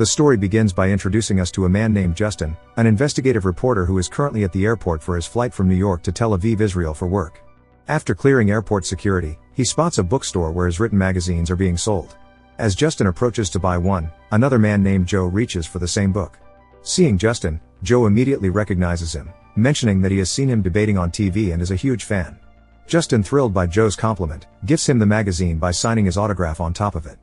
The story begins by introducing us to a man named Justin, an investigative reporter who is currently at the airport for his flight from New York to Tel Aviv, Israel for work. After clearing airport security, he spots a bookstore where his written magazines are being sold. As Justin approaches to buy one, another man named Joe reaches for the same book. Seeing Justin, Joe immediately recognizes him, mentioning that he has seen him debating on TV and is a huge fan. Justin, thrilled by Joe's compliment, gifts him the magazine by signing his autograph on top of it.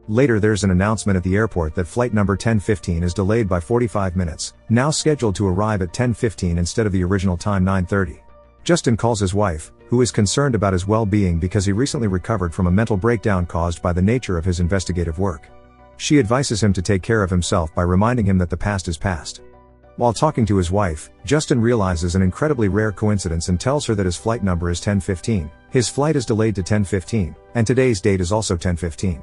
Later there's an announcement at the airport that flight number 1015 is delayed by 45 minutes, now scheduled to arrive at 10:15 instead of the original time 9:30. Justin calls his wife, who is concerned about his well-being because he recently recovered from a mental breakdown caused by the nature of his investigative work. She advises him to take care of himself by reminding him that the past is past. While talking to his wife, Justin realizes an incredibly rare coincidence and tells her that his flight number is 1015, his flight is delayed to 10:15, and today's date is also 10:15.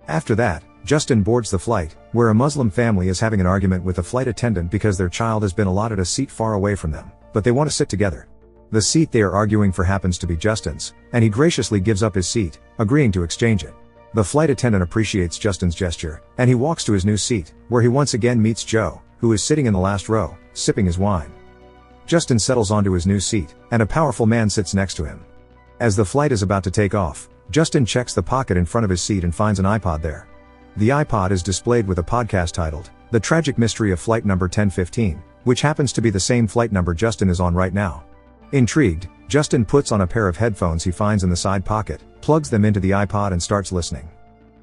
After that, Justin boards the flight, where a Muslim family is having an argument with a flight attendant because their child has been allotted a seat far away from them, but they want to sit together. The seat they are arguing for happens to be Justin's, and he graciously gives up his seat, agreeing to exchange it. The flight attendant appreciates Justin's gesture, and he walks to his new seat, where he once again meets Joe, who is sitting in the last row, sipping his wine. Justin settles onto his new seat, and a powerful man sits next to him. As the flight is about to take off, Justin checks the pocket in front of his seat and finds an iPod there. The iPod is displayed with a podcast titled, The Tragic Mystery of Flight Number 1015, which happens to be the same flight number Justin is on right now. Intrigued, Justin puts on a pair of headphones he finds in the side pocket, plugs them into the iPod and starts listening.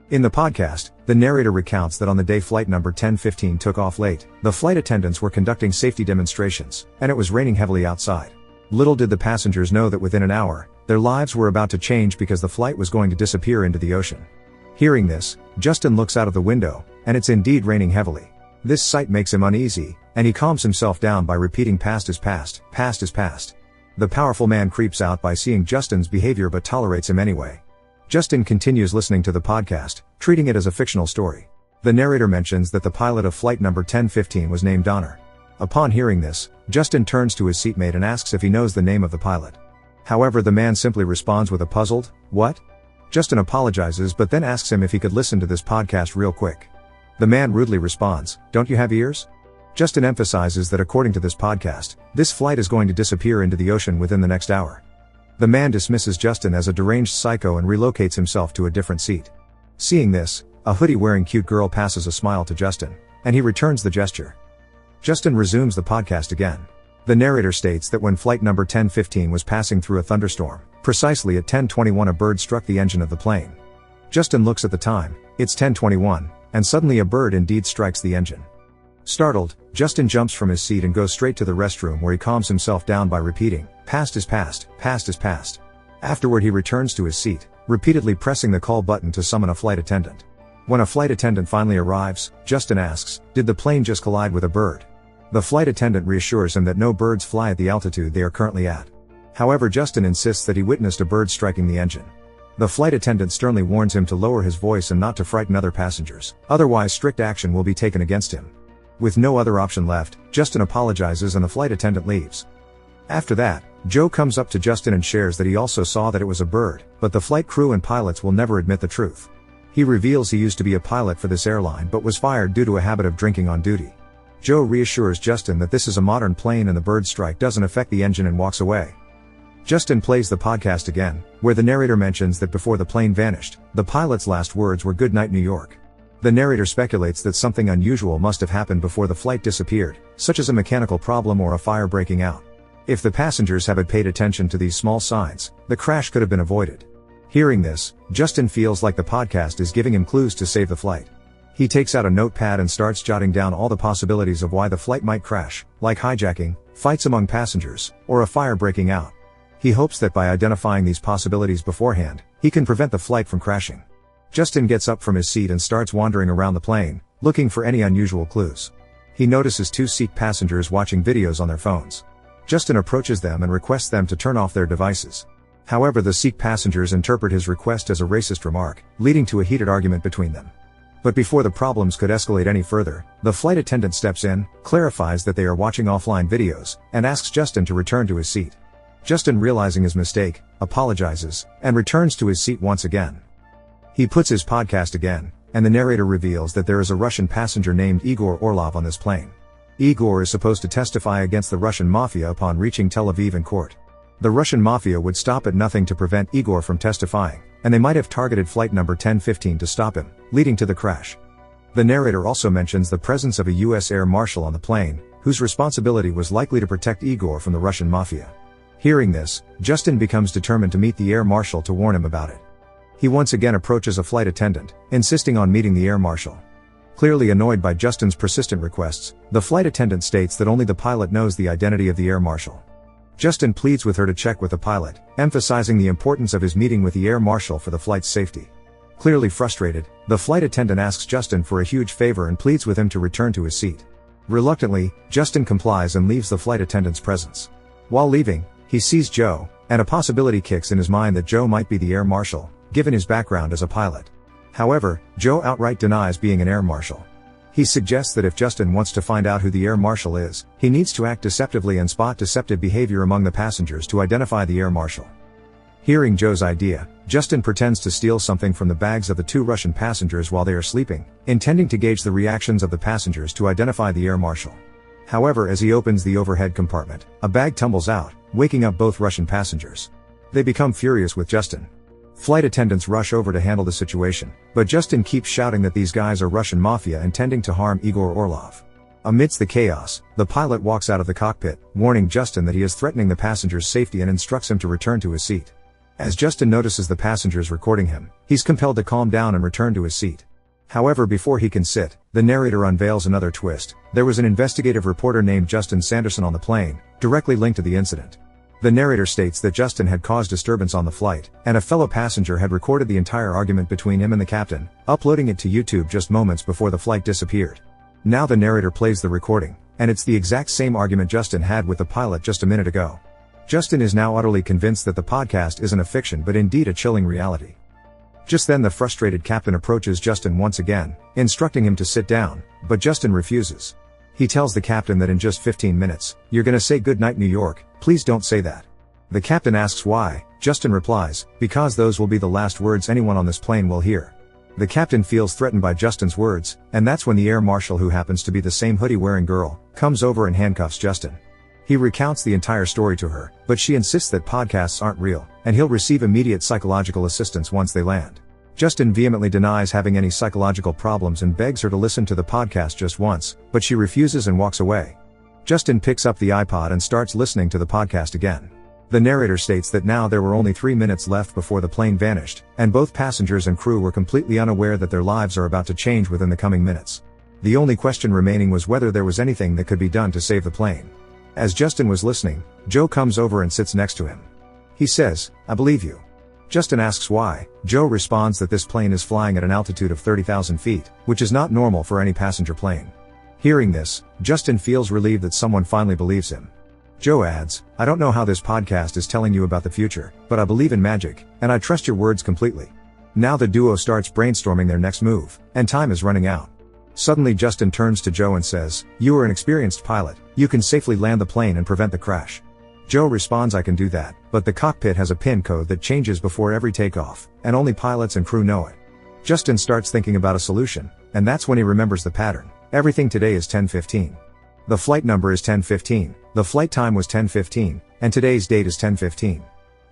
In the podcast, the narrator recounts that on the day flight number 1015 took off late, the flight attendants were conducting safety demonstrations, and it was raining heavily outside. Little did the passengers know that within an hour, their lives were about to change because the flight was going to disappear into the ocean. Hearing this, Justin looks out of the window, and it's indeed raining heavily. This sight makes him uneasy, and he calms himself down by repeating past is past, past is past. The powerful man creeps out by seeing Justin's behavior but tolerates him anyway. Justin continues listening to the podcast, treating it as a fictional story. The narrator mentions that the pilot of flight number 1015 was named Donner. Upon hearing this, Justin turns to his seatmate and asks if he knows the name of the pilot. However, the man simply responds with a puzzled, "What?" Justin apologizes but then asks him if he could listen to this podcast real quick. The man rudely responds, "Don't you have ears?" Justin emphasizes that according to this podcast, this flight is going to disappear into the ocean within the next hour. The man dismisses Justin as a deranged psycho and relocates himself to a different seat. Seeing this, a hoodie-wearing cute girl passes a smile to Justin, and he returns the gesture. Justin resumes the podcast again. The narrator states that when flight number 1015 was passing through a thunderstorm, precisely at 10:21 a bird struck the engine of the plane. Justin looks at the time, it's 10:21, and suddenly a bird indeed strikes the engine. Startled, Justin jumps from his seat and goes straight to the restroom where he calms himself down by repeating, past is past, past is past. Afterward he returns to his seat, repeatedly pressing the call button to summon a flight attendant. When a flight attendant finally arrives, Justin asks, did the plane just collide with a bird? The flight attendant reassures him that no birds fly at the altitude they are currently at. However, Justin insists that he witnessed a bird striking the engine. The flight attendant sternly warns him to lower his voice and not to frighten other passengers, otherwise strict action will be taken against him. With no other option left, Justin apologizes and the flight attendant leaves. After that, Joe comes up to Justin and shares that he also saw that it was a bird, but the flight crew and pilots will never admit the truth. He reveals he used to be a pilot for this airline but was fired due to a habit of drinking on duty. Joe reassures Justin that this is a modern plane and the bird strike doesn't affect the engine and walks away. Justin plays the podcast again, where the narrator mentions that before the plane vanished, the pilot's last words were "Good night, New York." The narrator speculates that something unusual must have happened before the flight disappeared, such as a mechanical problem or a fire breaking out. If the passengers had paid attention to these small signs, the crash could have been avoided. Hearing this, Justin feels like the podcast is giving him clues to save the flight. He takes out a notepad and starts jotting down all the possibilities of why the flight might crash, like hijacking, fights among passengers, or a fire breaking out. He hopes that by identifying these possibilities beforehand, he can prevent the flight from crashing. Justin gets up from his seat and starts wandering around the plane, looking for any unusual clues. He notices two Sikh passengers watching videos on their phones. Justin approaches them and requests them to turn off their devices. However, the Sikh passengers interpret his request as a racist remark, leading to a heated argument between them. But before the problems could escalate any further, the flight attendant steps in, clarifies that they are watching offline videos, and asks Justin to return to his seat. Justin, realizing his mistake, apologizes, and returns to his seat once again. He puts his podcast again, and the narrator reveals that there is a Russian passenger named Igor Orlov on this plane. Igor is supposed to testify against the Russian mafia upon reaching Tel Aviv in court. The Russian mafia would stop at nothing to prevent Igor from testifying, and they might have targeted flight number 1015 to stop him, leading to the crash. The narrator also mentions the presence of a U.S. air marshal on the plane, whose responsibility was likely to protect Igor from the Russian mafia. Hearing this, Justin becomes determined to meet the air marshal to warn him about it. He once again approaches a flight attendant, insisting on meeting the air marshal. Clearly annoyed by Justin's persistent requests, the flight attendant states that only the pilot knows the identity of the air marshal. Justin pleads with her to check with the pilot, emphasizing the importance of his meeting with the air marshal for the flight's safety. Clearly frustrated, the flight attendant asks Justin for a huge favor and pleads with him to return to his seat. Reluctantly, Justin complies and leaves the flight attendant's presence. While leaving, he sees Joe, and a possibility kicks in his mind that Joe might be the air marshal, given his background as a pilot. However, Joe outright denies being an air marshal. He suggests that if Justin wants to find out who the air marshal is, he needs to act deceptively and spot deceptive behavior among the passengers to identify the air marshal. Hearing Joe's idea, Justin pretends to steal something from the bags of the two Russian passengers while they are sleeping, intending to gauge the reactions of the passengers to identify the air marshal. However, as he opens the overhead compartment, a bag tumbles out, waking up both Russian passengers. They become furious with Justin. Flight attendants rush over to handle the situation, but Justin keeps shouting that these guys are Russian mafia intending to harm Igor Orlov. Amidst the chaos, the pilot walks out of the cockpit, warning Justin that he is threatening the passenger's safety and instructs him to return to his seat. As Justin notices the passengers recording him, he's compelled to calm down and return to his seat. However, before he can sit, the narrator unveils another twist. There was an investigative reporter named Justin Sanderson on the plane, directly linked to the incident. The narrator states that Justin had caused disturbance on the flight, and a fellow passenger had recorded the entire argument between him and the captain, uploading it to YouTube just moments before the flight disappeared. Now the narrator plays the recording, and it's the exact same argument Justin had with the pilot just a minute ago. Justin is now utterly convinced that the podcast isn't a fiction but indeed a chilling reality. Just then the frustrated captain approaches Justin once again, instructing him to sit down, but Justin refuses. He tells the captain that in just 15 minutes, "You're gonna say goodnight New York, please don't say that." The captain asks why. Justin replies, "Because those will be the last words anyone on this plane will hear." The captain feels threatened by Justin's words, and that's when the air marshal, who happens to be the same hoodie-wearing girl, comes over and handcuffs Justin. He recounts the entire story to her, but she insists that podcasts aren't real, and he'll receive immediate psychological assistance once they land. Justin vehemently denies having any psychological problems and begs her to listen to the podcast just once, but she refuses and walks away. Justin picks up the iPod and starts listening to the podcast again. The narrator states that now there were only 3 minutes left before the plane vanished, and both passengers and crew were completely unaware that their lives are about to change within the coming minutes. The only question remaining was whether there was anything that could be done to save the plane. As Justin was listening, Joe comes over and sits next to him. He says, "I believe you." Justin asks why. Joe responds that this plane is flying at an altitude of 30,000 feet, which is not normal for any passenger plane. Hearing this, Justin feels relieved that someone finally believes him. Joe adds, "I don't know how this podcast is telling you about the future, but I believe in magic, and I trust your words completely." Now the duo starts brainstorming their next move, and time is running out. Suddenly Justin turns to Joe and says, "You are an experienced pilot, you can safely land the plane and prevent the crash." Joe responds, "I can do that, but the cockpit has a PIN code that changes before every takeoff, and only pilots and crew know it." Justin starts thinking about a solution, and that's when he remembers the pattern. Everything today is 10:15. The flight number is 10:15, the flight time was 10:15, and today's date is 10:15.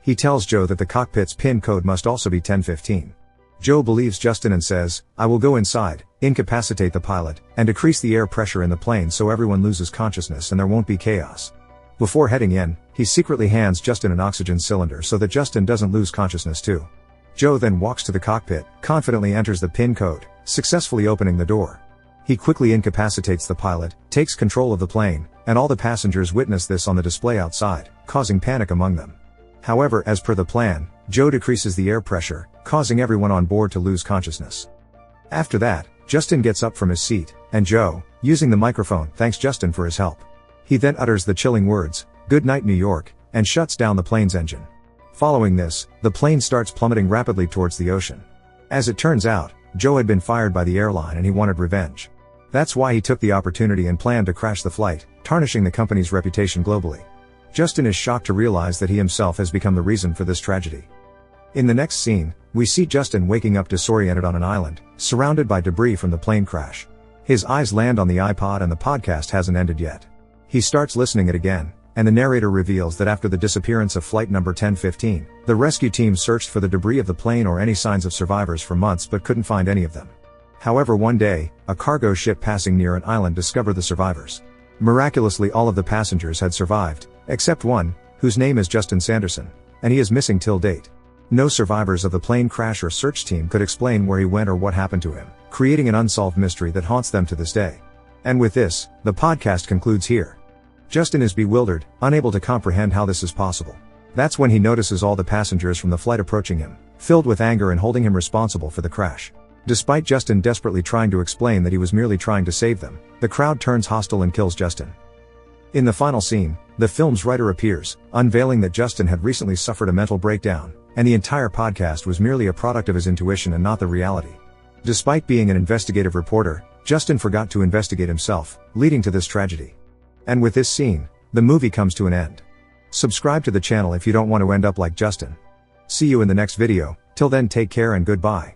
He tells Joe that the cockpit's PIN code must also be 10:15. Joe believes Justin and says, "I will go inside, incapacitate the pilot, and decrease the air pressure in the plane so everyone loses consciousness and there won't be chaos." Before heading in, he secretly hands Justin an oxygen cylinder so that Justin doesn't lose consciousness too. Joe then walks to the cockpit, confidently enters the PIN code, successfully opening the door. He quickly incapacitates the pilot, takes control of the plane, and all the passengers witness this on the display outside, causing panic among them. However, as per the plan, Joe decreases the air pressure, causing everyone on board to lose consciousness. After that, Justin gets up from his seat, and Joe, using the microphone, thanks Justin for his help. He then utters the chilling words, "Good night New York," and shuts down the plane's engine. Following this, the plane starts plummeting rapidly towards the ocean. As it turns out, Joe had been fired by the airline and he wanted revenge. That's why he took the opportunity and planned to crash the flight, tarnishing the company's reputation globally. Justin is shocked to realize that he himself has become the reason for this tragedy. In the next scene, we see Justin waking up disoriented on an island, surrounded by debris from the plane crash. His eyes land on the iPod and the podcast hasn't ended yet. He starts listening it again, and the narrator reveals that after the disappearance of flight number 1015, the rescue team searched for the debris of the plane or any signs of survivors for months but couldn't find any of them. However, one day, a cargo ship passing near an island discovered the survivors. Miraculously, all of the passengers had survived, except one, whose name is Justin Sanderson, and he is missing till date. No survivors of the plane crash or search team could explain where he went or what happened to him, creating an unsolved mystery that haunts them to this day. And with this, the podcast concludes here. Justin is bewildered, unable to comprehend how this is possible. That's when he notices all the passengers from the flight approaching him, filled with anger and holding him responsible for the crash. Despite Justin desperately trying to explain that he was merely trying to save them, the crowd turns hostile and kills Justin. In the final scene, the film's writer appears, unveiling that Justin had recently suffered a mental breakdown, and the entire podcast was merely a product of his intuition and not the reality. Despite being an investigative reporter, Justin forgot to investigate himself, leading to this tragedy. And with this scene, the movie comes to an end. Subscribe to the channel if you don't want to end up like Justin. See you in the next video. Till then, take care and goodbye.